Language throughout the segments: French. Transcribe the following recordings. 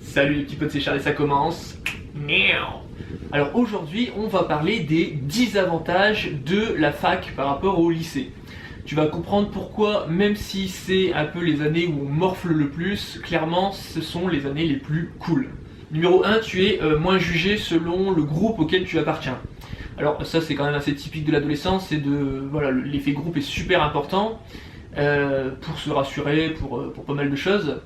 Salut les petits potes, c'est Charles et ça commence. Alors aujourd'hui, on va parler des 10 avantages de la fac par rapport au lycée. Tu vas comprendre pourquoi, même si c'est un peu les années où on morfle le plus, clairement ce sont les années les plus cool. Numéro 1, tu es moins jugé selon le groupe auquel tu appartiens. Alors ça c'est quand même assez typique de l'adolescence, c'est voilà, l'effet groupe est super important pour se rassurer, pour pas mal de choses.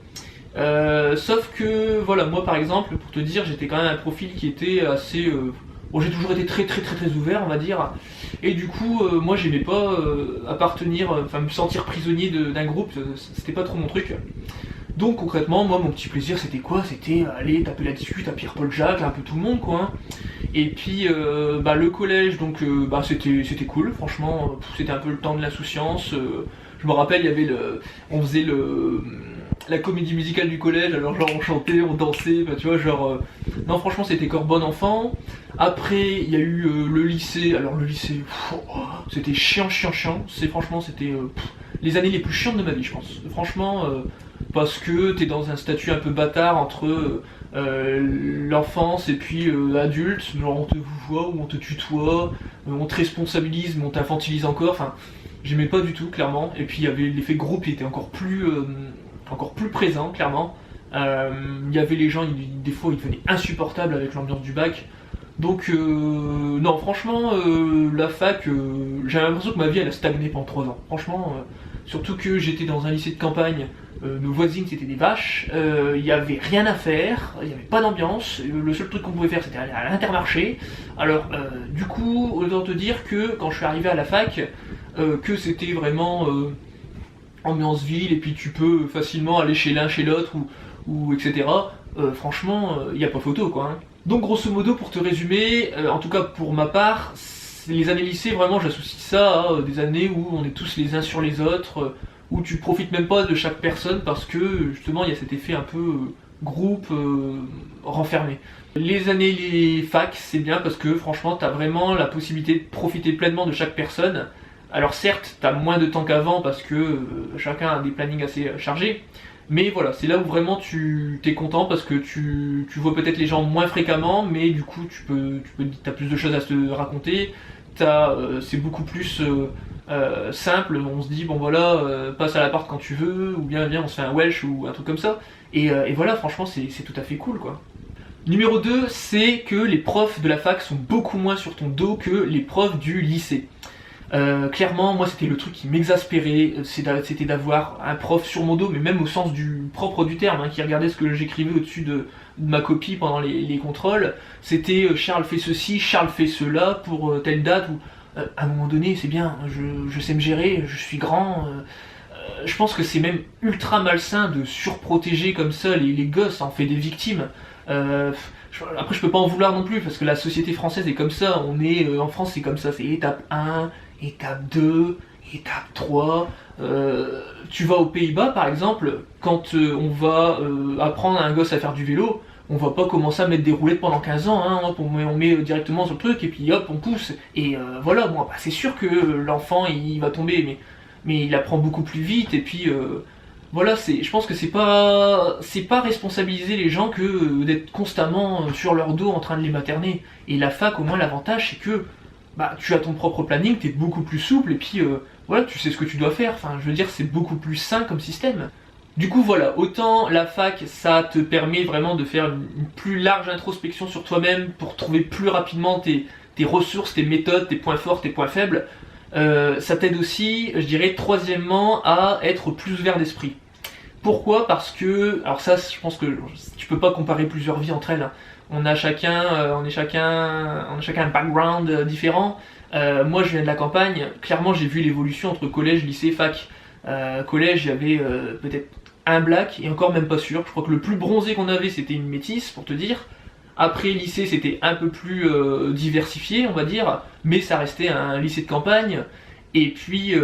Sauf que voilà, moi par exemple, pour te dire, j'étais quand même un profil qui était assez bon, j'ai toujours été très ouvert, on va dire, et du coup moi j'aimais pas appartenir, enfin me sentir prisonnier d'un groupe, c'était pas trop mon truc. Donc concrètement, moi mon petit plaisir c'était quoi? C'était aller taper la discute à Pierre-Paul Jacques, un peu tout le monde quoi, hein. Et puis le collège, donc c'était cool, franchement, c'était un peu le temps de l'insouciance. Je me rappelle, il y avait on faisait la comédie musicale du collège, alors genre on chantait, on dansait, tu vois, genre non franchement c'était corps bon enfant. Après il y a eu le lycée, alors le lycée, c'était chiant, franchement c'était les années les plus chiantes de ma vie je pense, franchement, parce que t'es dans un statut un peu bâtard entre l'enfance et puis adulte, genre on te voit ou on te tutoie, on te responsabilise mais on t'infantilise encore, enfin j'aimais pas du tout clairement, et puis il y avait l'effet groupe qui était encore plus présent clairement. Il y avait les gens, des fois ils devenaient insupportables avec l'ambiance du bac. Donc non franchement la fac, j'ai l'impression que ma vie elle a stagné pendant 3 ans. Franchement, surtout que j'étais dans un lycée de campagne, nos voisines c'était des vaches, il n'y avait rien à faire, il n'y avait pas d'ambiance, le seul truc qu'on pouvait faire c'était aller à l'Intermarché. Alors du coup, autant te dire que quand je suis arrivé à la fac, que c'était vraiment ambiance ville, et puis tu peux facilement aller chez l'un, chez l'autre, ou etc. Franchement, il n'y a pas photo quoi, hein. Donc grosso modo, pour te résumer, en tout cas pour ma part, les années lycée, vraiment j'associe ça à des années où on est tous les uns sur les autres, où tu profites même pas de chaque personne parce que justement il y a cet effet un peu groupe renfermé. Les facs, c'est bien parce que franchement t'as vraiment la possibilité de profiter pleinement de chaque personne. Alors certes, t'as moins de temps qu'avant parce que chacun a des plannings assez chargés, mais voilà, c'est là où vraiment tu t'es content parce que tu vois peut-être les gens moins fréquemment, mais du coup t'as plus de choses à se raconter, c'est beaucoup plus simple, on se dit bon voilà, passe à l'appart quand tu veux, ou bien viens on se fait un Welsh ou un truc comme ça, et voilà, franchement c'est tout à fait cool quoi. Numéro 2, c'est que les profs de la fac sont beaucoup moins sur ton dos que les profs du lycée. Clairement, moi c'était le truc qui m'exaspérait, c'était d'avoir un prof sur mon dos, mais même au sens du propre du terme, hein, qui regardait ce que j'écrivais au-dessus de ma copie pendant les contrôles. C'était Charles fait ceci, Charles fait cela pour telle date, ou à un moment donné c'est bien, je sais me gérer, je suis grand. Je pense que c'est même ultra malsain de surprotéger comme ça les gosses, en fait des victimes. Après je peux pas en vouloir non plus parce que la société française est comme ça, on est en France c'est comme ça, c'est étape 1, étape 2, étape 3. Tu vas aux Pays-Bas par exemple, quand on va apprendre à un gosse à faire du vélo, on va pas commencer à mettre des roulettes pendant 15 ans, hein, hop, on met directement sur le truc et puis hop on pousse, et voilà, bon, bah, c'est sûr que l'enfant il va tomber, mais il apprend beaucoup plus vite, et puis voilà, je pense que c'est pas responsabiliser les gens que d'être constamment sur leur dos en train de les materner. Et la fac, au moins l'avantage c'est que bah tu as ton propre planning, t'es beaucoup plus souple, et puis voilà, tu sais ce que tu dois faire. Enfin, je veux dire, c'est beaucoup plus sain comme système. Du coup voilà, autant la fac ça te permet vraiment de faire une plus large introspection sur toi-même pour trouver plus rapidement tes ressources, tes méthodes, tes points forts, tes points faibles. Ça t'aide aussi, je dirais, troisièmement, à être plus ouvert d'esprit. Pourquoi? Parce que, alors ça, je pense que tu peux pas comparer plusieurs vies entre elles, hein. On a chacun un background différent. Moi, je viens de la campagne. Clairement, j'ai vu l'évolution entre collège, lycée, fac. Collège, il y avait peut-être un black, et encore même pas sûr. Je crois que le plus bronzé qu'on avait, c'était une métisse, pour te dire. Après lycée c'était un peu plus diversifié on va dire, mais ça restait un lycée de campagne. Et puis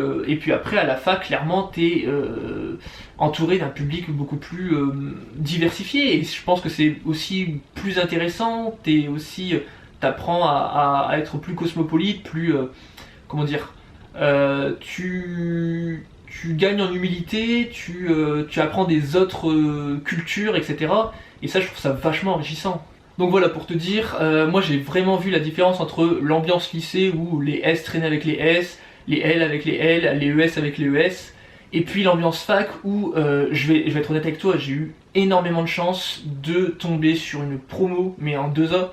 après à la fac clairement t'es entouré d'un public beaucoup plus diversifié, et je pense que c'est aussi plus intéressant, t'apprends à être plus cosmopolite, plus comment dire, tu tu gagnes en humilité, tu apprends des autres cultures, etc. Et ça, je trouve ça vachement enrichissant. Donc voilà, pour te dire, moi j'ai vraiment vu la différence entre l'ambiance lycée où les S traînaient avec les S, les L avec les L, les ES avec les ES, et puis l'ambiance fac où, je vais être honnête avec toi, j'ai eu énormément de chance de tomber sur une promo, mais en 2A,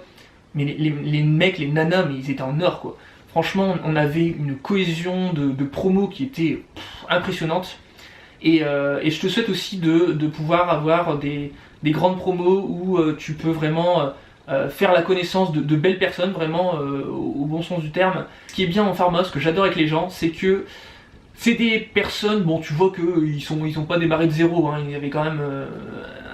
mais les mecs, les nanas, mais ils étaient en or quoi. Franchement, on avait une cohésion de promo qui était impressionnante. Et je te souhaite aussi de pouvoir avoir des grandes promos où tu peux vraiment faire la connaissance de belles personnes, vraiment au bon sens du terme. Ce qui est bien en pharma, ce que j'adore avec les gens, c'est que c'est des personnes, bon tu vois qu'ils sont pas démarrés de zéro, hein, il y avait quand même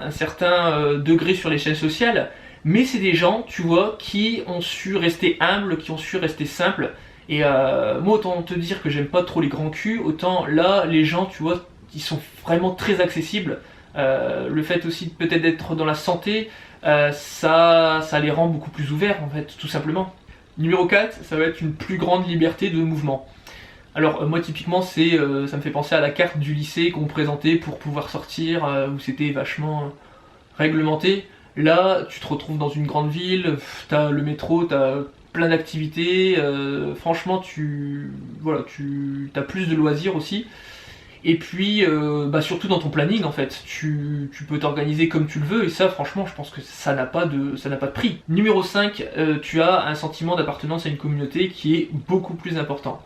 un certain degré sur les chaînes sociales, mais c'est des gens, tu vois, qui ont su rester humbles, qui ont su rester simples. Et moi autant te dire que j'aime pas trop les grands culs, autant là les gens, tu vois, ils sont vraiment très accessibles. Le fait aussi peut-être d'être dans la santé, ça les rend beaucoup plus ouverts en fait, tout simplement. Numéro 4, ça va être une plus grande liberté de mouvement. Alors moi typiquement ça me fait penser à la carte du lycée qu'on présentait pour pouvoir sortir, où c'était vachement réglementé. Là tu te retrouves dans une grande ville, t'as le métro, t'as plein d'activités, franchement t'as plus de loisirs aussi. Et puis surtout dans ton planning en fait, tu peux t'organiser comme tu le veux et ça franchement je pense que ça n'a pas de prix. Numéro 5, tu as un sentiment d'appartenance à une communauté qui est beaucoup plus important.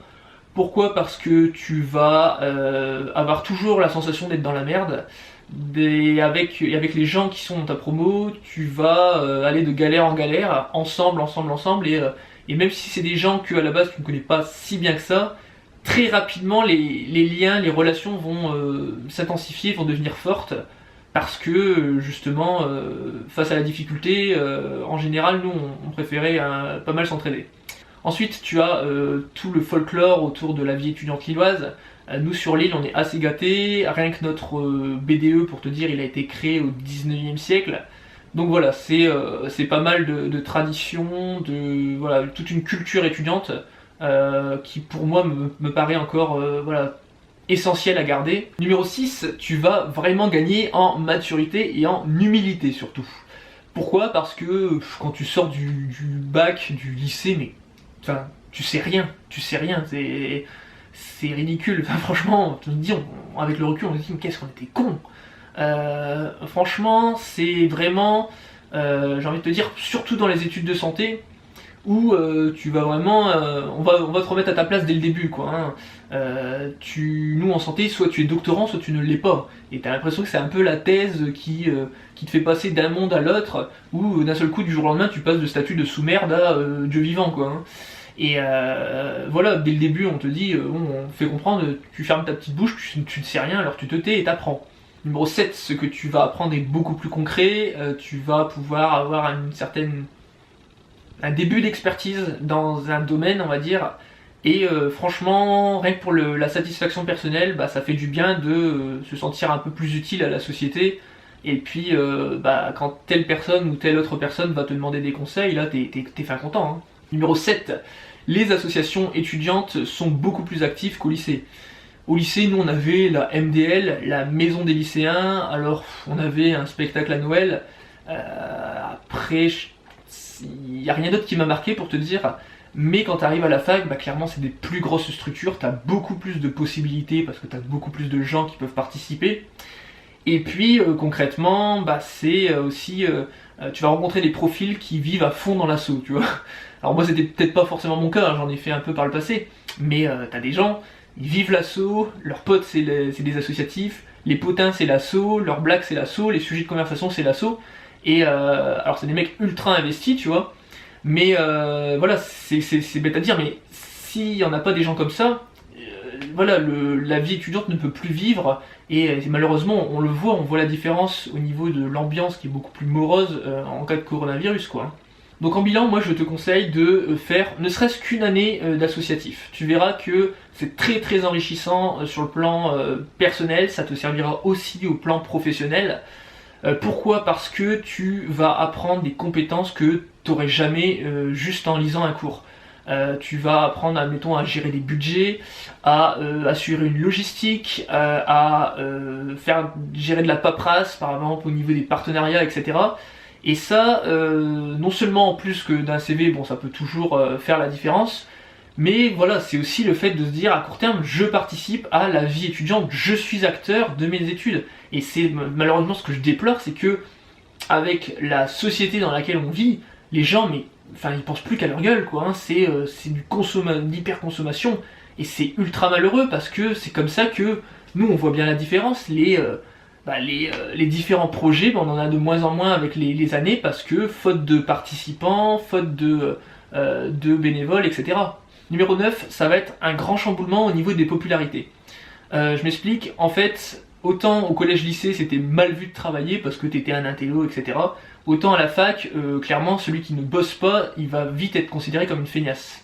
Pourquoi? Parce que tu vas avoir toujours la sensation d'être dans la merde. Avec les gens qui sont dans ta promo, tu vas aller de galère en galère, ensemble, et même si c'est des gens que à la base tu ne connais pas si bien que ça, très rapidement les liens, les relations vont s'intensifier, vont devenir fortes, parce que justement, face à la difficulté, en général nous on préférait pas mal s'entraider. Ensuite, tu as tout le folklore autour de la vie étudiante lilloise. Nous sur l'île, on est assez gâtés. Rien que notre BDE, pour te dire, il a été créé au 19e siècle. Donc voilà, c'est pas mal de traditions, voilà, toute une culture étudiante qui pour moi me paraît encore essentielle à garder. Numéro 6, tu vas vraiment gagner en maturité et en humilité surtout. Pourquoi? Parce que quand tu sors du bac, du lycée, mais enfin, tu sais rien, c'est ridicule. Enfin, franchement, avec le recul, on se dit, mais qu'est-ce qu'on était cons. Franchement, c'est vraiment, j'ai envie de te dire, surtout dans les études de santé, où tu vas vraiment, on va te remettre à ta place dès le début, quoi. Hein. Nous en santé, soit tu es doctorant, soit tu ne l'es pas. Et t'as l'impression que c'est un peu la thèse qui te fait passer d'un monde à l'autre, où d'un seul coup, du jour au lendemain, tu passes de statut de sous-merde à Dieu vivant, quoi. Hein. Et voilà, dès le début, on te dit, on fait comprendre, tu fermes ta petite bouche, tu ne sais rien, alors tu te tais et t'apprends. Numéro 7, ce que tu vas apprendre est beaucoup plus concret, tu vas pouvoir avoir un début d'expertise dans un domaine, on va dire, et franchement, rien que pour la satisfaction personnelle, ça fait du bien de se sentir un peu plus utile à la société, et puis quand telle personne ou telle autre personne va te demander des conseils, là t'es fin content. Hein. Numéro 7, les associations étudiantes sont beaucoup plus actives qu'au lycée. Au lycée, nous on avait la MDL, la maison des lycéens, alors on avait un spectacle à Noël, après il n'y a rien d'autre qui m'a marqué pour te dire, mais quand tu arrives à la fac, clairement c'est des plus grosses structures, tu as beaucoup plus de possibilités parce que tu as beaucoup plus de gens qui peuvent participer. Et puis concrètement, c'est aussi, tu vas rencontrer des profils qui vivent à fond dans l'assaut, tu vois. Alors moi c'était peut-être pas forcément mon cas, hein, j'en ai fait un peu par le passé, mais t'as des gens, ils vivent l'assaut, leurs potes c'est des associatifs, les potins c'est l'assaut, leurs blagues c'est l'assaut, les sujets de conversation c'est l'assaut, et alors c'est des mecs ultra investis, tu vois, mais voilà, c'est bête à dire, mais s'il n'y en a pas des gens comme ça, voilà, la vie étudiante ne peut plus vivre, et malheureusement on le voit, on voit la différence au niveau de l'ambiance qui est beaucoup plus morose en cas de coronavirus, quoi. Donc en bilan, moi je te conseille de faire ne serait-ce qu'une année d'associatif. Tu verras que c'est très très enrichissant sur le plan personnel, ça te servira aussi au plan professionnel. Pourquoi? Parce que tu vas apprendre des compétences que tu n'aurais jamais juste en lisant un cours. Tu vas apprendre, admettons, à gérer des budgets, à assurer une logistique, à gérer de la paperasse, par exemple au niveau des partenariats, etc. Et ça, non seulement en plus que d'un CV, bon, ça peut toujours faire la différence, mais voilà, c'est aussi le fait de se dire à court terme, je participe à la vie étudiante, je suis acteur de mes études. Et c'est malheureusement ce que je déplore, c'est que avec la société dans laquelle on vit, les gens, mais enfin, ils pensent plus qu'à leur gueule, quoi. Hein. C'est de l'hyperconsommation, et c'est ultra malheureux parce que c'est comme ça que nous, on voit bien la différence. Les différents projets, on en a de moins en moins avec les années parce que faute de participants, faute de bénévoles, etc. Numéro 9, ça va être un grand chamboulement au niveau des popularités. Je m'explique, en fait, autant au collège-lycée c'était mal vu de travailler parce que t'étais un intello, etc. Autant à la fac, clairement, celui qui ne bosse pas, il va vite être considéré comme une feignasse.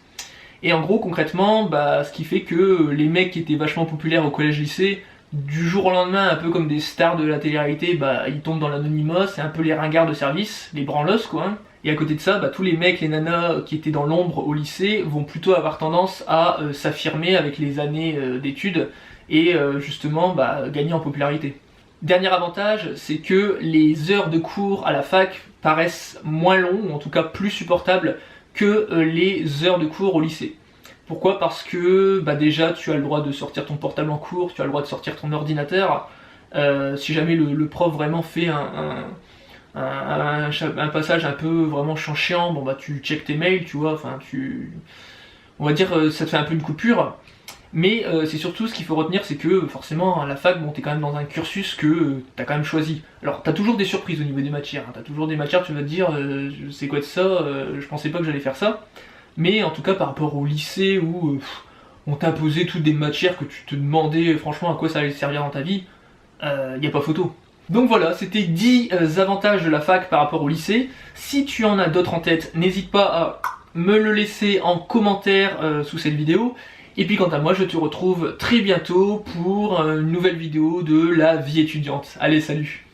Et en gros, concrètement, ce qui fait que les mecs qui étaient vachement populaires au collège-lycée, du jour au lendemain, un peu comme des stars de la télé-réalité, ils tombent dans l'anonymat, c'est un peu les ringards de service, les branlos, quoi. Hein. Et à côté de ça, tous les mecs, les nanas qui étaient dans l'ombre au lycée vont plutôt avoir tendance à s'affirmer avec les années d'études et justement gagner en popularité. Dernier avantage, c'est que les heures de cours à la fac paraissent moins longues, ou en tout cas plus supportables que les heures de cours au lycée. Pourquoi ? Parce que déjà tu as le droit de sortir ton portable en cours, tu as le droit de sortir ton ordinateur. Si jamais le prof vraiment fait un passage un peu vraiment chiant, tu check tes mails, tu vois, on va dire ça te fait un peu une coupure. Mais c'est surtout ce qu'il faut retenir, c'est que forcément à la fac, t'es quand même dans un cursus que t'as quand même choisi. Alors t'as toujours des surprises au niveau des matières, hein. T'as toujours des matières, tu vas te dire c'est quoi de ça, je pensais pas que j'allais faire ça. Mais en tout cas par rapport au lycée où on t'imposait toutes des matières que tu te demandais franchement à quoi ça allait servir dans ta vie, y a pas photo. Donc voilà, c'était 10 avantages de la fac par rapport au lycée. Si tu en as d'autres en tête, n'hésite pas à me le laisser en commentaire sous cette vidéo. Et puis quant à moi, je te retrouve très bientôt pour une nouvelle vidéo de la vie étudiante. Allez, salut!